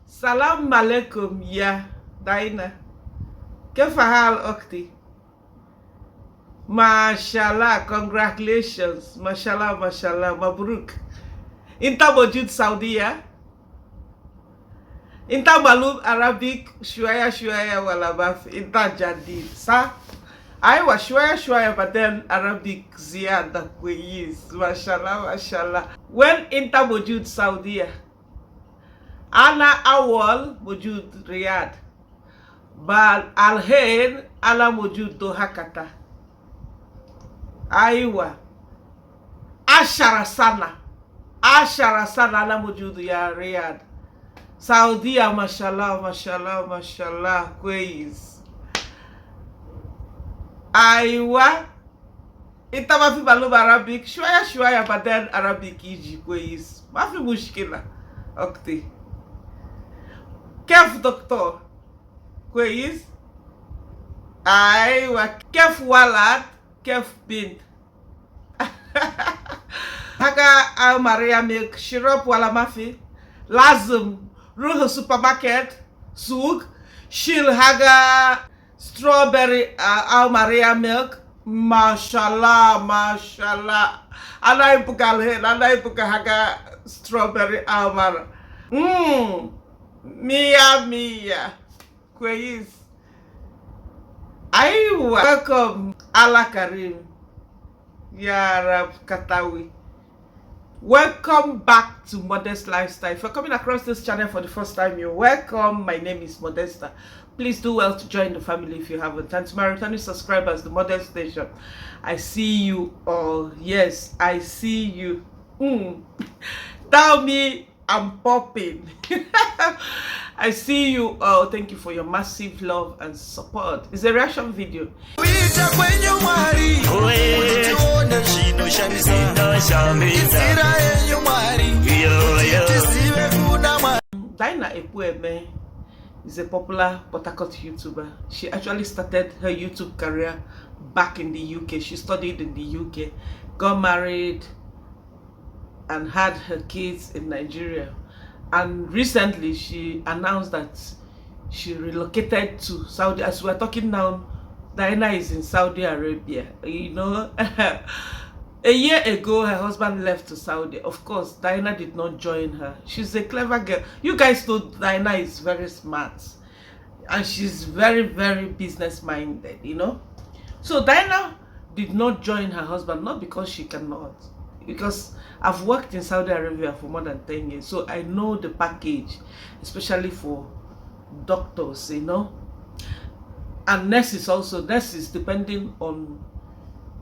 Salam alaikum ya Daina. كيف حال أختي؟ Mashallah, congratulations. Mashallah, mashallah, mabruk. Inta موجود سعودية. Inta malum Arabic شوية ولا ما في. Inta جديد صح؟ أيوة شوية but then Arabic زيادة كويس. Mashallah, mashallah. When Inta موجود سعودية. أنا أول موجود رياض. Bal alhen ala موجود دوحة كتا. أيوة 10 سنة أنا موجود يا رياض سعودية. ما شاء الله كويس. أيوة أنت ما في معلومة عربيك شوية بعدين عربيك يجي كويس ما في مشكلة أختي. كيف دكتور؟ كويس. أيوة كيف ولد كيف بنت؟ Haga Maria milk syrup wala mafi lazim ruh supermarket souk shil haga strawberry Maria milk mashallah anai buka haga strawberry Mara mia kwais. Aywa welcome ala Karim Ya Rab Katawi. Welcome back to Modest Lifestyle. If you're coming across this channel for the first time, you're welcome. My name is Modesta. Please do well to join the family if you haven't. And to my returning subscribers, the Modest Station, I see you all. Yes, I see you. Tell me I'm popping. I see you all. Thank you for your massive love and support. It's a reaction video. Daina Epueme is a popular Port Harcourt YouTuber. She actually started her YouTube career back in the UK. She studied in the UK, got married, and had her kids in Nigeria. And recently she announced that she relocated to Saudi. As we're talking now, Daina is in Saudi Arabia. You know, a year ago her husband left to Saudi. Of course, Daina did not join her. She's a clever girl. You guys know Daina is very smart. And she's very, very business minded, you know. So Daina did not join her husband, not because she cannot. Because I've worked in Saudi Arabia for more than 10 years, so I know the package, especially for doctors, you know, and nurses also. Nurses, depending on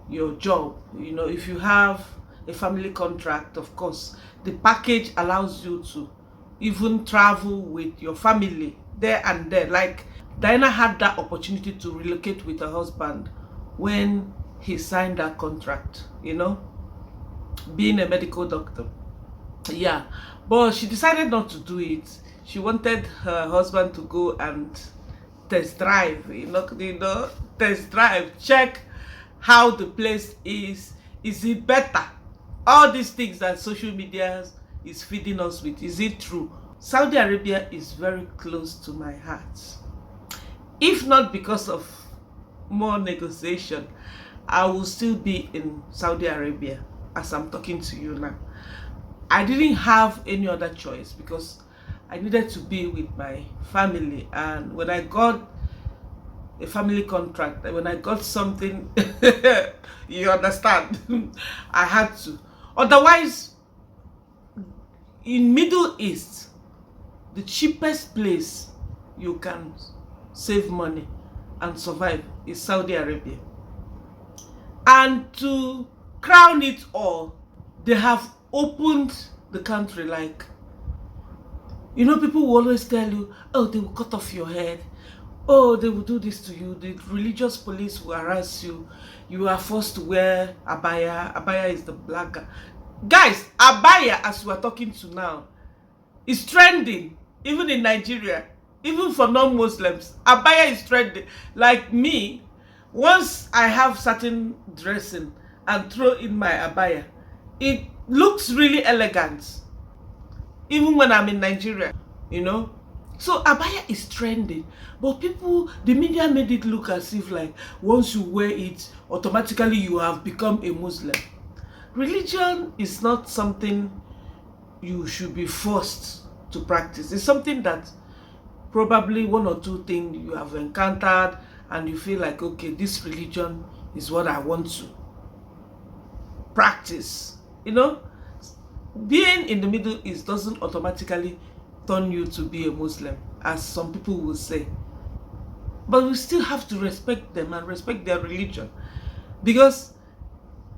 your job, you know, if you have a family contract, of course, the package allows you to even travel with your family there and there. Like Diana had that opportunity to relocate with her husband when he signed that contract, you know, being a medical doctor. Yeah, but she decided not to do it. She wanted her husband to go and test drive, you know, test drive, check how the place is it better, all these things that social media is feeding us with, is it true? Saudi Arabia is very close to my heart. If not because of more negotiation, I will still be in Saudi Arabia as I'm talking to you now. I didn't have any other choice because I needed to be with my family. And when I got a family contract, when I got something, you understand, I had to. Otherwise, in Middle East, the cheapest place you can save money and survive is Saudi Arabia. And to crown it all, they have opened the country. Like, you know, people will always tell you, oh, they will cut off your head, oh, they will do this to you, the religious police will harass you, you are forced to wear abaya is the black guy. Guys, abaya, as we are talking to now, is trending even in Nigeria, even for non-Muslims. Abaya is trending. Like me, once I have certain dressing and throw in my abaya, it looks really elegant even when I'm in Nigeria, you know. So abaya is trending, but people, the media made it look as if like once you wear it, automatically you have become a Muslim. Religion is not something you should be forced to practice. It's something that probably one or two things you have encountered and you feel like, okay, this religion is what I want to practice. You know, being in the Middle East doesn't automatically turn you to be a Muslim, as some people will say. But we still have to respect them and respect their religion, because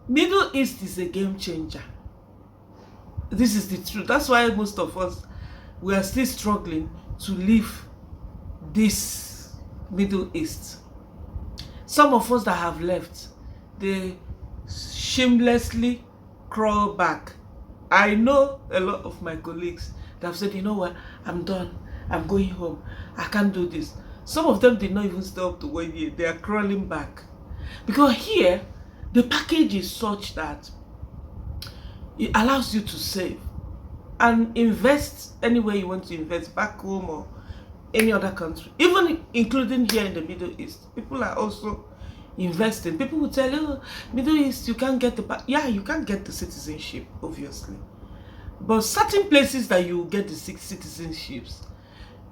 Middle East is a game changer. This is the truth. That's why most of us, we are still struggling to leave this Middle East. Some of us that have left, they shamelessly crawl back. I know a lot of my colleagues that have said, you know what, I'm done, I'm going home, I can't do this. Some of them did not even stay up to 1 year. They are crawling back, because here the package is such that it allows you to save and invest anywhere you want to invest, back home or any other country, even including here in the Middle East. People are also investing. People will tell you, oh, Middle East, you can't get the, yeah, you can't get the citizenship, obviously, but certain places that you get the citizenships,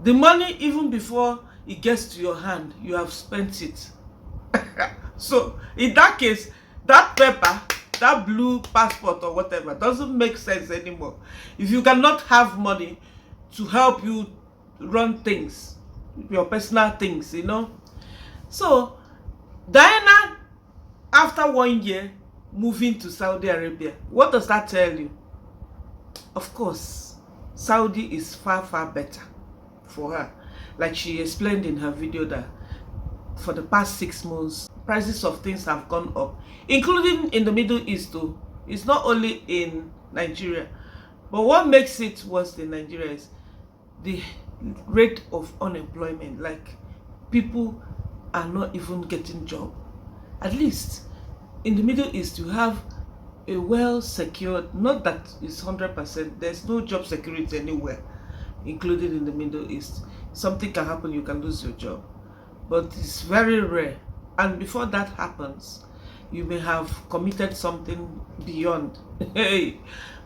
the money, even before it gets to your hand, you have spent it. So in that case, that paper, that blue passport or whatever, doesn't make sense anymore if you cannot have money to help you run things, your personal things, you know. So Diana, after 1 year moving to Saudi Arabia, what does that tell you? Of course, Saudi is far, far better for her. Like she explained in her video that for the past 6 months, prices of things have gone up, including in the Middle East too. It's not only in Nigeria. But what makes it worse in Nigeria is the rate of unemployment. Like, people are not even getting job. At least in the Middle East, you have a well secured, not that it's 100%, there's no job security anywhere, including in the Middle East. Something can happen, you can lose your job, but it's very rare. And before that happens, you may have committed something beyond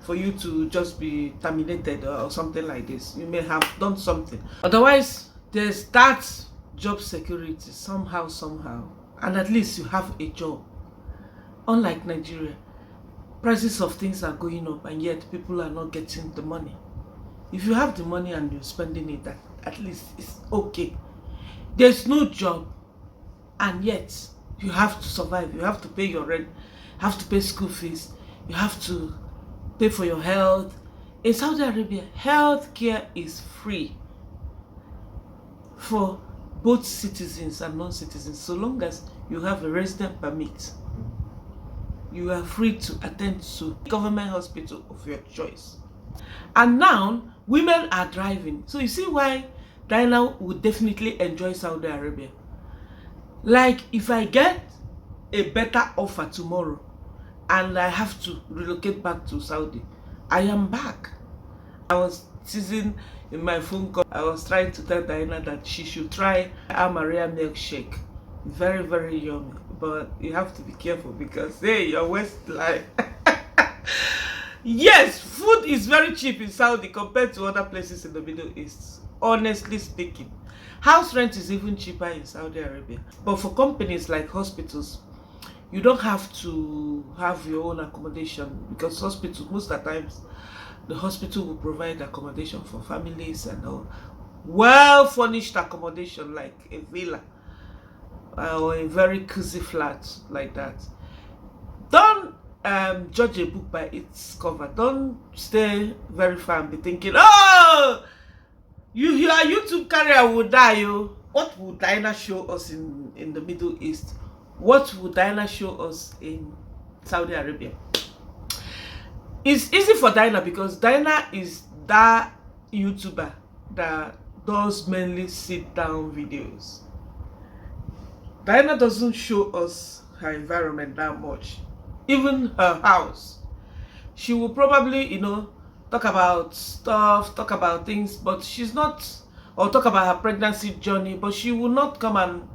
for you to just be terminated or something like this. You may have done something. Otherwise, there's that job security somehow, and at least you have a job. Unlike Nigeria, prices of things are going up and yet people are not getting the money. If you have the money and you're spending it, at least it's okay. There's no job and yet you have to survive. You have to pay your rent, you have to pay school fees, you have to pay for your health. In Saudi Arabia, health care is free for both citizens and non-citizens. So long as you have a resident permit, you are free to attend to government hospital of your choice. And now women are driving. So you see why Diana would definitely enjoy Saudi Arabia. Like, if I get a better offer tomorrow and I have to relocate back to Saudi, I am back. I was teasing in my phone call. I was trying to tell Diana that she should try Maria milkshake. Very, very yummy. But you have to be careful because, hey, your waistline. Yes, food is very cheap in Saudi compared to other places in the Middle East, honestly speaking. House rent is even cheaper in Saudi Arabia. But for companies like hospitals, you don't have to have your own accommodation, because hospitals, most of the times, the hospital will provide accommodation for families and all. Well-furnished accommodation like a villa or a very cozy flat like that. Don't judge a book by its cover. Don't stay very far and be thinking, oh, your YouTube career will die. What would Diana show us in the Middle East? What would Diana show us in Saudi Arabia? It's easy for Diana because Diana is that YouTuber that does mainly sit down videos. Diana doesn't show us her environment that much. Even her house. She will probably, talk about stuff, talk about things, but she's not or talk about her pregnancy journey, but she will not come and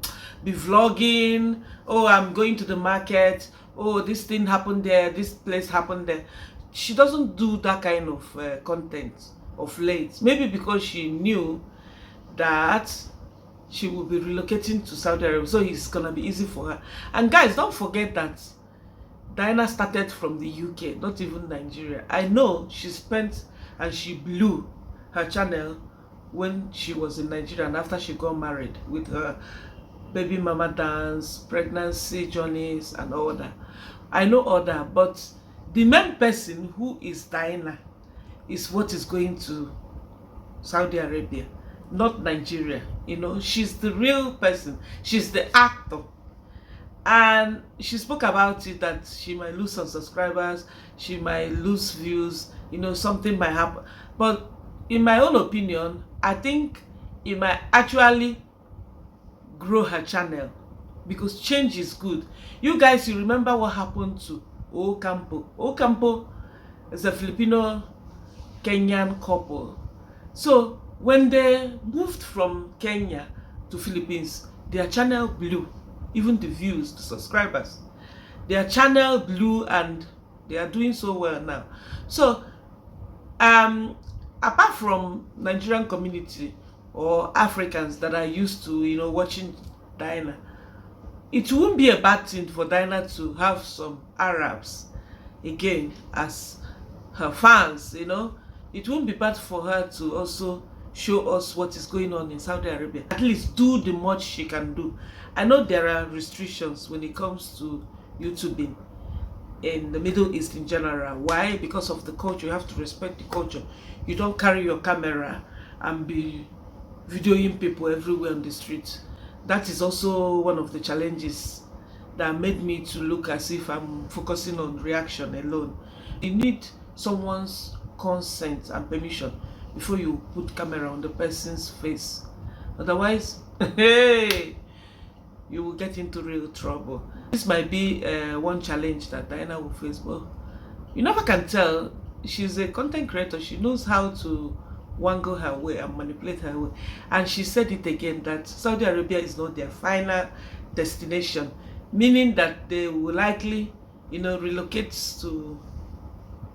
be vlogging. Oh, I'm going to the market. Oh, this thing happened there. This place happened there. She doesn't do that kind of content of late. Maybe because she knew that she will be relocating to Saudi Arabia, so it's gonna be easy for her. And guys, don't forget that Diana started from the UK, not even Nigeria. I know she spent and she blew her channel when she was in Nigeria and after she got married with her baby mama dance, pregnancy journeys and all that. I know all that, but the main person who is Diana is what is going to Saudi Arabia, not Nigeria. You know, she's the real person. She's the actor. And she spoke about it, that she might lose some subscribers, she might lose views, you know, something might happen. But in my own opinion, I think it might actually grow her channel, because change is good. You guys, you remember what happened to Ocampo. Ocampo is a Filipino Kenyan couple. So when they moved from Kenya to Philippines, their channel blew. Even the views, the subscribers, their channel blew, and they are doing so well now. So apart from Nigerian community or Africans that are used to, you know, watching Diana, it wouldn't be a bad thing for Diana to have some Arabs again as her fans. You know, it wouldn't be bad for her to also show us what is going on in Saudi Arabia. At least do the much she can do. I know there are restrictions when it comes to YouTubing in the Middle East in general. Why? Because of the culture. You have to respect the culture. You don't carry your camera and be videoing people everywhere on the street. That is also one of the challenges that made me to look as if I'm focusing on reaction alone. You need someone's consent and permission before you put camera on the person's face. Otherwise, hey, you will get into real trouble. This might be one challenge that Diana will face, but you never can tell. She's a content creator. She knows how to wangle her way and manipulate her way. And she said it again, that Saudi Arabia is not their final destination, meaning that they will likely, you know, relocate to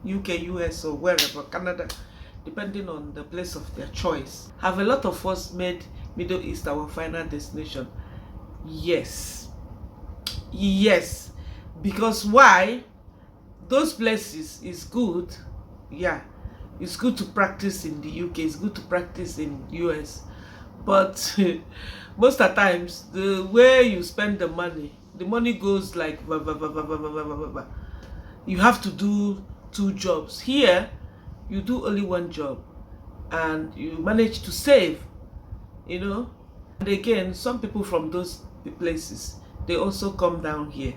UK, US, or wherever, Canada, depending on the place of their choice. Have a lot of us made Middle East our final destination? Yes. Yes. Because why? Those places is good. Yeah. It's good to practice in the UK. It's good to practice in US. But most of the times, the way you spend the money goes like blah, blah, blah, blah, blah, blah, blah, blah. You have to do 2 jobs. Here, you do only 1 job and you manage to save, you know. And again, some people from those places, they also come down here.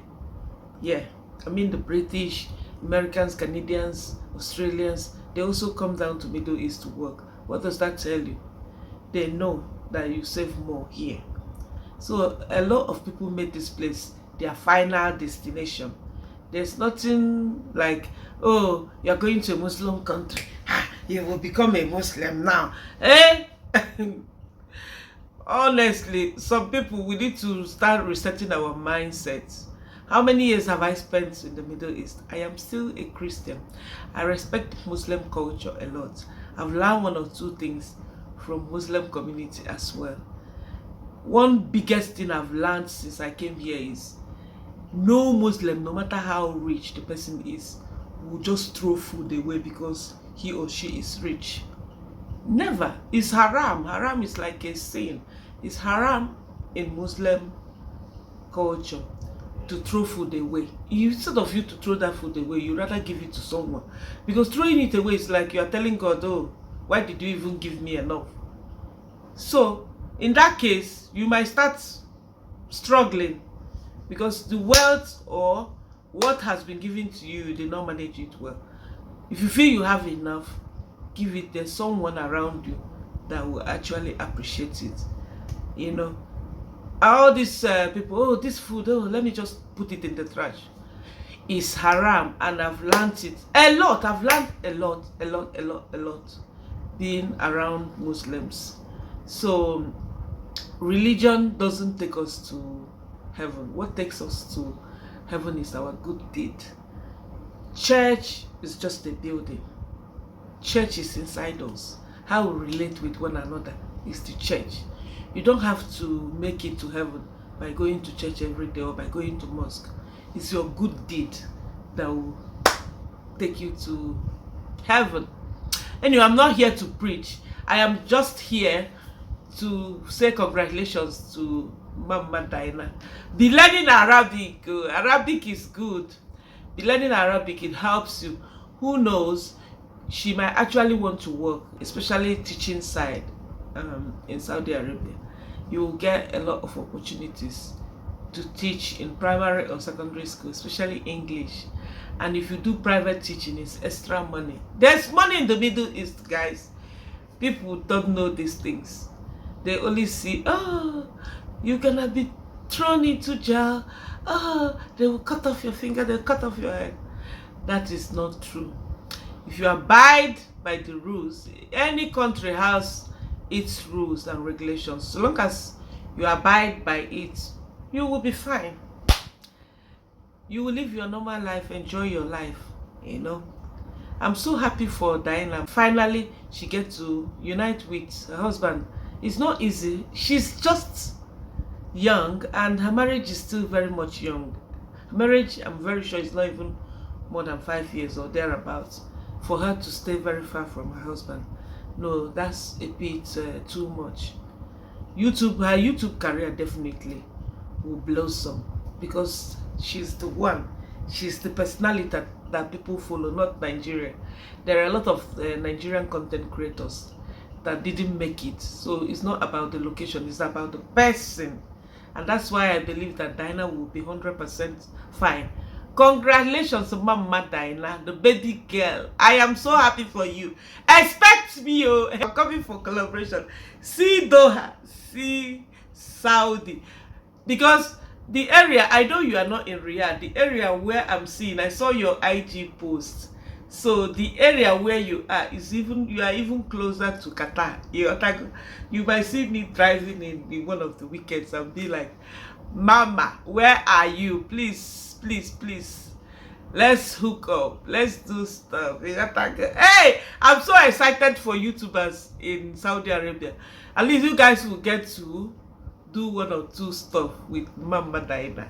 Yeah, I mean the British, Americans, Canadians, Australians, they also come down to Middle East to work. What does that tell you? They know that you save more here. So a lot of people made this place their final destination. There's nothing like, oh, you're going to a Muslim country, you will become a Muslim now. Eh? Honestly, some people, we need to start resetting our mindsets. How many years have I spent in the Middle East? I am still a Christian. I respect Muslim culture a lot. I've learned 1 or 2 things from Muslim community as well. One biggest thing I've learned since I came here is no Muslim, no matter how rich the person is, will just throw food away because he or she is rich. Never. It's haram. Haram is like a sin. It's haram in Muslim culture to throw food away. Instead of you to throw that food away, you rather give it to someone. Because throwing it away is like you are telling God, oh, why did you even give me enough? So, in that case, you might start struggling because the wealth or what has been given to you, you did not manage it well. If you feel you have enough, give it. There's someone around you that will actually appreciate it. You know, all these people, oh, this food, oh, let me just put it in the trash. It's haram, and I've learned it a lot. I've learned a lot being around Muslims. So religion doesn't take us to heaven. What takes us to heaven is our good deed. Church is just a building. Church is inside us. How we relate with one another is the church. You don't have to make it to heaven by going to church every day or by going to mosque. It's your good deed that will take you to heaven. Anyway, I'm not here to preach. I am just here to say congratulations to Mama Diana. Be learning Arabic. Arabic is good. Be learning Arabic, it helps you. Who knows, she might actually want to work, especially teaching side in Saudi Arabia. You will get a lot of opportunities to teach in primary or secondary school, especially English. And if you do private teaching, it's extra money. There's money in the Middle East, guys. People don't know these things. They only see, oh, you're gonna be thrown into jail. Oh, they will cut off your finger, they'll cut off your head. That is not true. If you abide by the rules, any country has its rules and regulations. So long as you abide by it, you will be fine. You will live your normal life, enjoy your life, you know. I'm so happy for Diana. Finally, she gets to unite with her husband. It's not easy. She's just young and her marriage is still very much young. Her marriage, I'm very sure, is not even more than 5 years or thereabouts for her to stay very far from her husband. No, that's a bit too much. Her YouTube career definitely will blossom because she's the one. She's the personality that people follow, not Nigeria. There are a lot of Nigerian content creators that didn't make it. So it's not about the location, it's about the person. And that's why I believe that Diana will be 100% fine. Congratulations to Mama Diana, the baby girl. I am so happy for you. Expect me, oh, I'm coming for collaboration. See Doha, see Saudi. Because the area, I know you are not in Riyadh, the area where I'm seeing, I saw your IG post. So the area where you are is you are even closer to Qatar. You might see me driving in one of the weekends and be like, Mama, where are you? Please, please, please. Let's hook up. Let's do stuff. Hey, I'm so excited for YouTubers in Saudi Arabia. At least you guys will get to do one or two stuff with Mama Diana.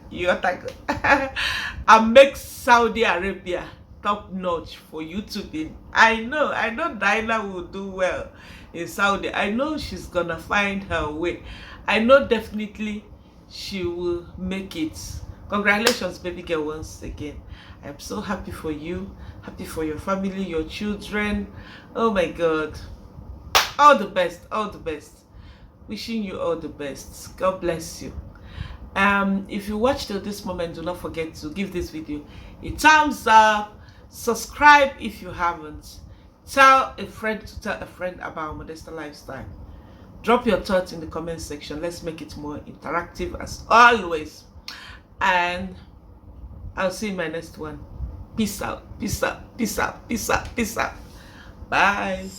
And make Saudi Arabia top notch for YouTubing. I know Diana will do well in Saudi. I know she's gonna find her way. I know definitely she will make it. Congratulations, baby girl, once again. I'm so happy for you, happy for your family, your children. Oh my God, all the best, all the best. Wishing you all the best. God bless you. If you watched till this moment, do not forget to give this video a thumbs up. Subscribe if you haven't. Tell a friend to tell a friend about Modesta Lifestyle. Drop your thoughts in the comment section. Let's make it more interactive as always. And I'll see you in my next one. Peace out. Peace out. Peace out. Peace out. Peace out. Bye.